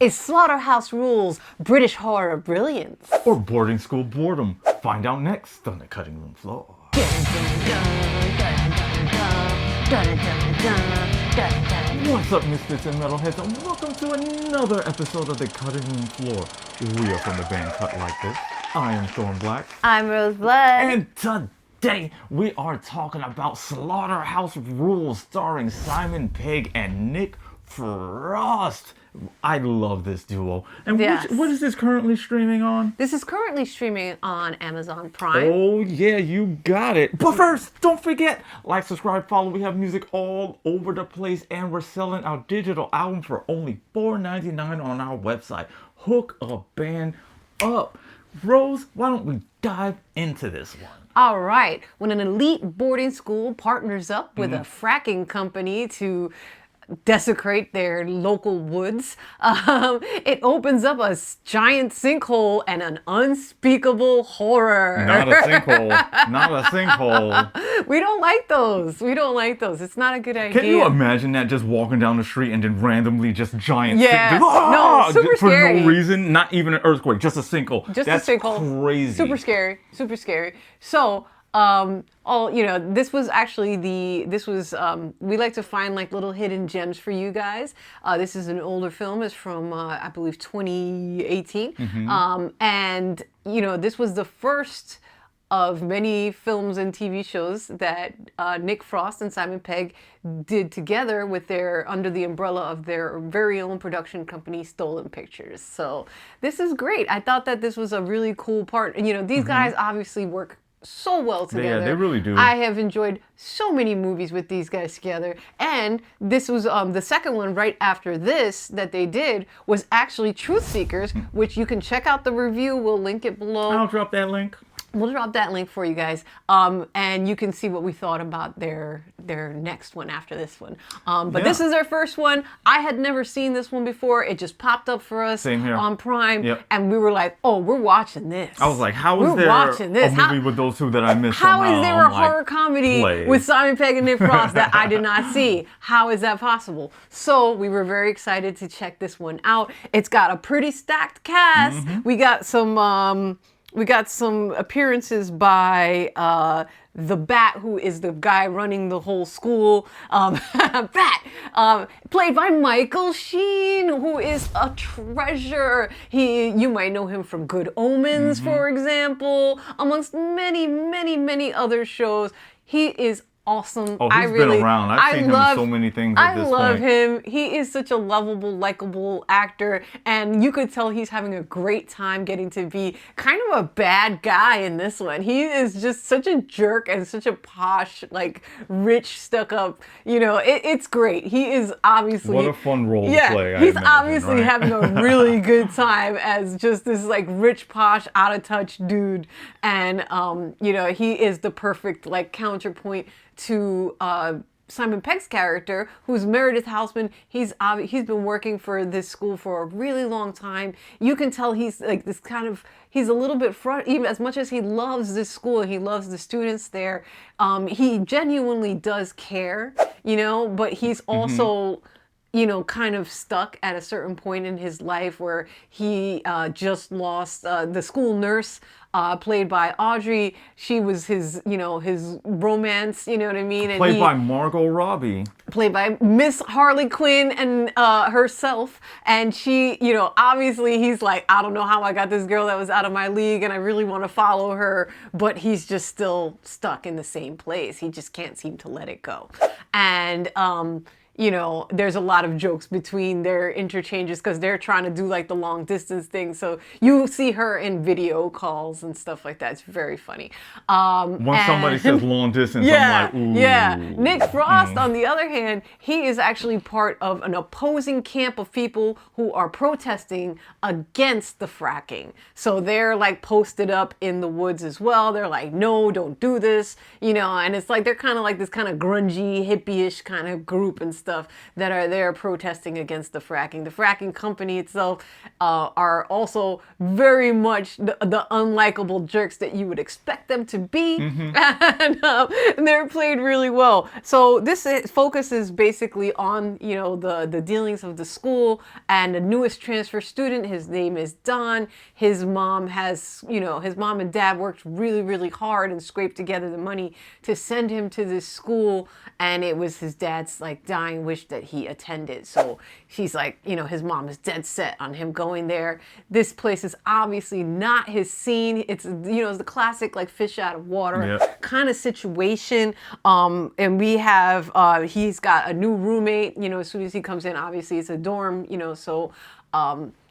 Is Slaughterhouse Rulez British horror brilliance? Or boarding school boredom? Find out next on the cutting room floor. What's up, misfits and metalheads, and welcome to another episode of the cutting room floor. We are from the band Cut Like This. I am Thorn Black. I'm Rose Blood. And today we are talking about Slaughterhouse Rulez, starring Simon Pegg and Nick Frost. I love this duo. And Yes. what is this currently streaming on? This is currently streaming on Amazon Prime. Oh yeah, you got it. But first, don't forget, like, subscribe, follow. We have music all over the place, and we're selling our digital album for only $4.99 on our website. Hook a band up. Rose, why don't we dive into this one? All right. When an elite boarding school partners up with a fracking company to desecrate their local woods, it opens up a giant sinkhole and an unspeakable horror. Not a sinkhole. Not a sinkhole. We don't like those. We don't like those. It's not a good idea. Can you imagine that, just walking down the street and then randomly just giant Yeah. sinkhole? No, super for scary. no reason, not even an earthquake, just a sinkhole. Just That's a sinkhole. crazy. Super scary. Super scary. So, this was actually we like to find like little hidden gems for you guys. This is an older film. It's from, I believe, 2018. And, this was the first of many films and TV shows that Nick Frost and Simon Pegg did together under the umbrella of their very own production company, Stolen Pictures. So this is great. I thought that this was a really cool part. And, these guys obviously work so well together. Yeah, they really do. I have enjoyed so many movies with these guys together. And this was the second one right after this that they did was actually Truth Seekers, which you can check out the review. We'll link it below. I'll drop that link. We'll drop that link for you guys, and you can see what we thought about their next one after this one. But This is our first one. I had never seen this one before. It just popped up for us Same here. on Prime, Yep. and we were like, "Oh, we're watching this." I was like, how is We're there watching this. a movie with those two that I missed How somehow? is there a horror comedy with Simon Pegg and Nick Frost that I did not see? How is that possible? So we were very excited to check this one out. It's got a pretty stacked cast. We got some appearances by the Bat, who is the guy running the whole school. Bat, played by Michael Sheen, who is a treasure. You might know him from Good Omens, for example, amongst many, many, many other shows. He is awesome. Oh, he's been around. I've seen him in so many things at this point. I love him. He is such a lovable, likable actor, and you could tell he's having a great time getting to be kind of a bad guy in this one. He is just such a jerk and such a posh, like, rich, stuck-up, it's great. He is obviously... What a fun role to play, he's I imagine, obviously right? having a really good time as just this, like, rich, posh, out-of-touch dude, and, he is the perfect, like, counterpoint to Simon Pegg's character, who's Meredith Houseman. He's been working for this school for a really long time. You can tell he's like this kind of, he's a little bit even as much as he loves this school, he loves the students there. He genuinely does care, but he's also kind of stuck at a certain point in his life where he just lost the school nurse, played by Audrey. She was his romance, you know what I mean? And Played by Margot Robbie. Played by Miss Harley Quinn and herself. And she, obviously he's like, I don't know how I got this girl that was out of my league and I really want to follow her, but he's just still stuck in the same place. He just can't seem to let it go. And, there's a lot of jokes between their interchanges because they're trying to do like the long distance thing. So you see her in video calls and stuff like that. It's very funny. When somebody says long distance, yeah, I'm like, ooh. yeah. Nick Frost, on the other hand, he is actually part of an opposing camp of people who are protesting against the fracking. So they're like posted up in the woods as well. They're like, no, don't do this, and it's like they're kind of like this kind of grungy, hippie-ish kind of group and stuff. stuff that are there protesting against the fracking. The fracking company itself are also very much the unlikable jerks that you would expect them to be, and they're played really well. So this focuses basically on the dealings of the school and the newest transfer student. His name is Don. His mom and dad worked really, really hard and scraped together the money to send him to this school, and it was his dad's like dying wish that he attended. So he's like, his mom is dead set on him going there. This place is obviously not his scene. It's it's the classic like fish out of water kind of situation. And we have he's got a new roommate. As soon as he comes in, obviously it's a dorm. So.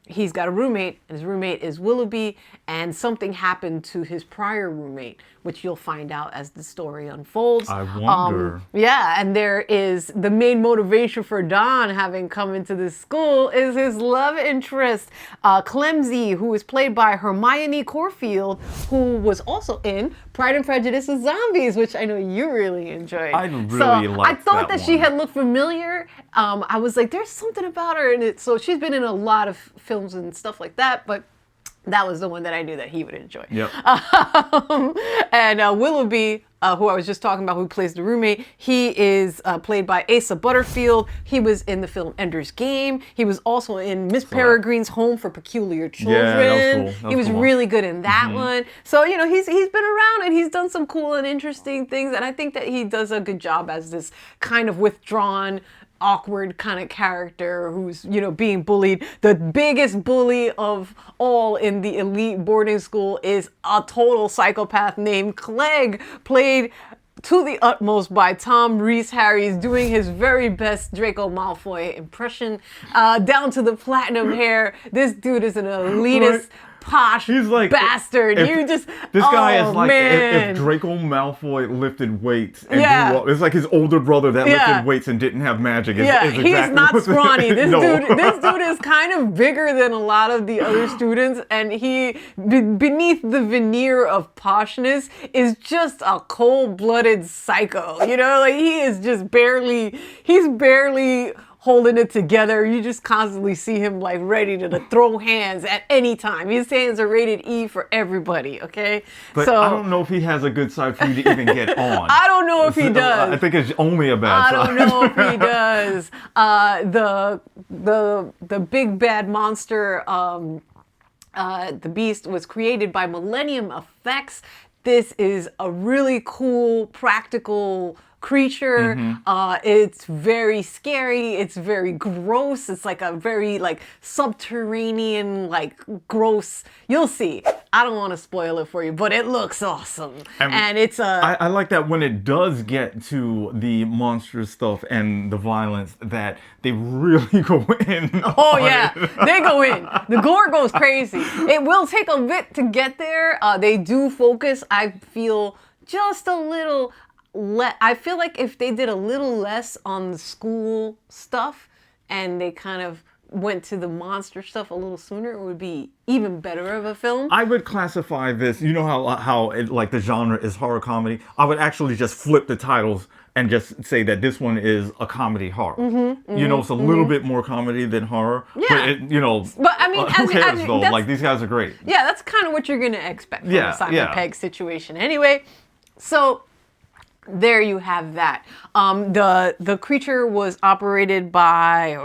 He's got a roommate, and his roommate is Willoughby, and something happened to his prior roommate, which you'll find out as the story unfolds. I wonder. And there is the main motivation for Don having come into this school is his love interest, Clemsy, who is played by Hermione Corfield, who was also in Pride and Prejudice with Zombies, which I know you really enjoyed. I really liked I thought that she one. had looked familiar. I was like, there's something about her, and so she's been in a lot of films and stuff like that, but that was the one that I knew that he would enjoy. Yep. And Willoughby, who I was just talking about, who plays the roommate, he is played by Asa Butterfield. He was in the film Ender's Game. He was also in Miss Peregrine's Home for Peculiar Children. Yeah, that was cool. He was really good in that one. So, he's been around and he's done some cool and interesting things. And I think that he does a good job as this kind of withdrawn, awkward kind of character who's being bullied. The biggest bully of all in the elite boarding school is a total psychopath named Clegg, played to the utmost by Tom Rhys-Harris, doing his very best Draco Malfoy impression, down to the platinum hair. This dude is an elitist, posh bastard. This guy is like if Draco Malfoy lifted weights and it's like his older brother that lifted weights and didn't have magic. Is exactly he's not scrawny. This dude is kind of bigger than a lot of the other students, and he beneath the veneer of poshness is just a cold-blooded psycho. He is just barely holding it together. You just constantly see him like ready to throw hands at any time. His hands are rated E for everybody, okay? But I don't know if he has a good side for you to even get on. I don't know if he does. I think it's only a bad side. I don't know if he does. The big bad monster, the Beast, was created by Millennium Effects. This is a really cool, practical creature. It's very scary. It's very gross. It's like a very subterranean, gross. You'll see. I don't want to spoil it for you, but it looks awesome. And it's I like that when it does get to the monstrous stuff and the violence, that they really go in. Oh yeah, they go in. The gore goes crazy. It will take a bit to get there. They do focus, I feel, just a little. I feel like if they did a little less on the school stuff and they kind of went to the monster stuff a little sooner, it would be even better of a film. I would classify this, how the genre is horror comedy. I would actually just flip the titles and just say that this one is a comedy horror. It's a little bit more comedy than horror. Yeah. But I mean, who cares though? These guys are great. Yeah, that's kind of what you're gonna expect from a Simon Pegg situation. Anyway, so there you have that. The creature was operated by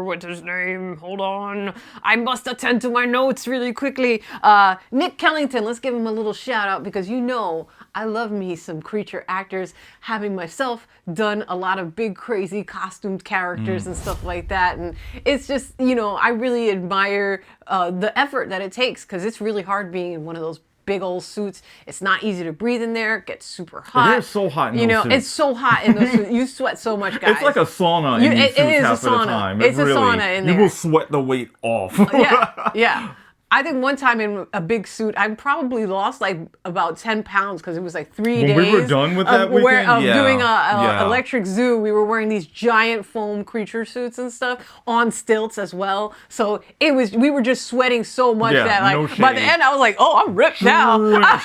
what's his name? Hold on, I must attend to my notes really quickly. Nick Kellington. Let's give him a little shout out because I love me some creature actors. Having myself done a lot of big crazy costumed characters and stuff like that, and it's just I really admire the effort that it takes because it's really hard being in one of those big old suits. It's not easy to breathe in there. It gets super hot. It is so hot in those suits. It's so hot in those suits. You sweat so much, guys. It's like a sauna in these suits half of the time. It's a sauna in there. You will sweat the weight off. Yeah. I think one time in a big suit, I probably lost about 10 pounds because it was 3 days. When we were done with that weekend? Doing a electric zoo, we were wearing these giant foam creature suits and stuff on stilts as well. So we were just sweating so much that by the end I was like, oh, I'm ripped now.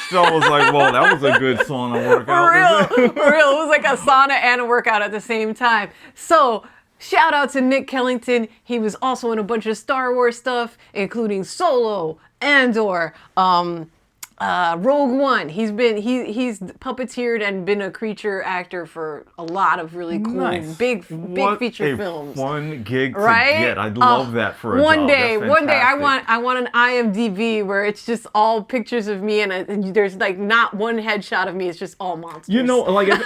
So I was like, well, that was a good sauna workout. For real. It was like a sauna and a workout at the same time. So Shout out to Nick Kellington. He was also in a bunch of Star Wars stuff, including Solo, Andor, Rogue One. He's puppeteered and been a creature actor for a lot of really cool, big feature films. Fun gig to right? get. I'd love that for a one job. day, That's one day, I fantastic. want an IMDb where it's just all pictures of me and there's like not one headshot of me. It's just all monsters. You know, like if,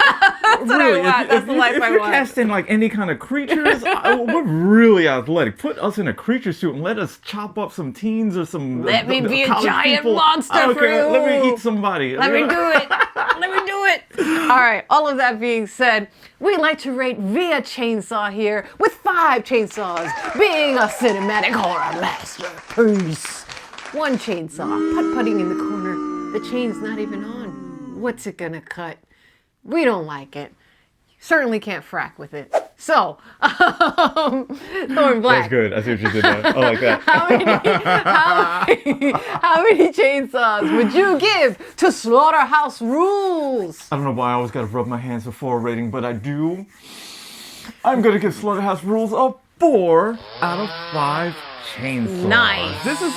really, That's the life if I you're want. casting like any kind of creatures, we're really athletic. Put us in a creature suit and let us chop up some teens or some. Let me be a college giant people. monster I don't for care. you. Let me eat somebody. Let me do it. Let me do it. All right. All of that being said, we like to rate via chainsaw here, with 5 chainsaws being a cinematic horror masterpiece. 1 chainsaw putt-putting in the corner. The chain's not even on. What's it gonna cut? We don't like it. Certainly can't frack with it. So, Thorn Black. That's good. I see what you did there. I like that. How many chainsaws would you give to Slaughterhouse Rulez? I don't know why I always got to rub my hands before rating, but I do. I'm going to give Slaughterhouse Rulez a 4 out of 5 chainsaws. Nice. This is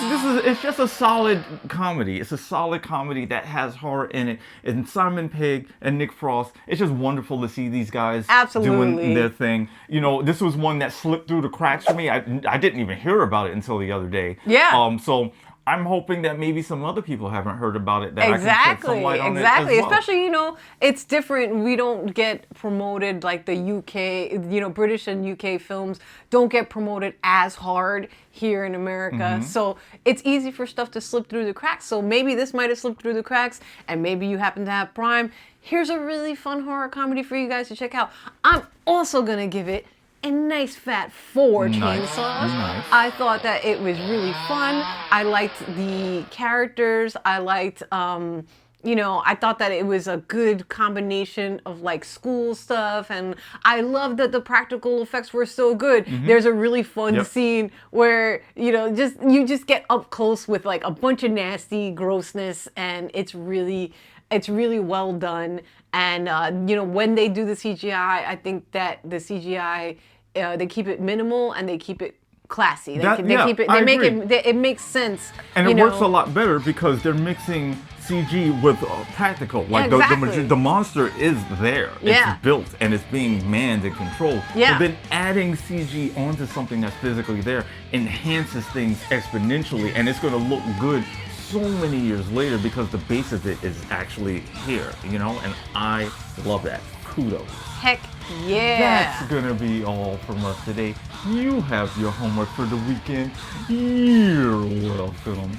it's just a solid comedy. It's a solid comedy that has horror in it. And Simon Pegg and Nick Frost, it's just wonderful to see these guys Absolutely. doing their thing. You know, this was one that slipped through the cracks for me. I didn't even hear about it until the other day. Yeah. So I'm hoping that maybe some other people haven't heard about it. That I can shed some light on it as well. Especially, you know, it's different. We don't get promoted like the UK, you know, British and UK films don't get promoted as hard here in America. So it's easy for stuff to slip through the cracks. So maybe this might have slipped through the cracks and maybe you happen to have Prime. Here's a really fun horror comedy for you guys to check out. I'm also going to give it a nice fat 4 chainsaws. Nice. I thought that it was really fun. I liked the characters. I liked, you know, I thought that it was a good combination of like school stuff, and I loved that the practical effects were so good. There's a really fun scene where, you know, you just get up close with like a bunch of nasty grossness, and it's really well done. And you know, when they do the CGI, I think that the CGI they keep it minimal and they keep it classy. It makes sense. And it works a lot better because they're mixing CG with practical. Like the monster is there. It's built and it's being manned and controlled. But then adding CG onto something that's physically there enhances things exponentially, and it's going to look good so many years later because the base of it is actually here, you know, and I love that. Kudos. Heck yeah. That's gonna be all from us today. You have your homework for the weekend. You're welcome.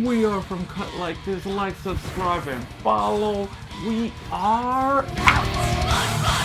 We are from Cut Like This. Like, subscribe, and follow. We are out.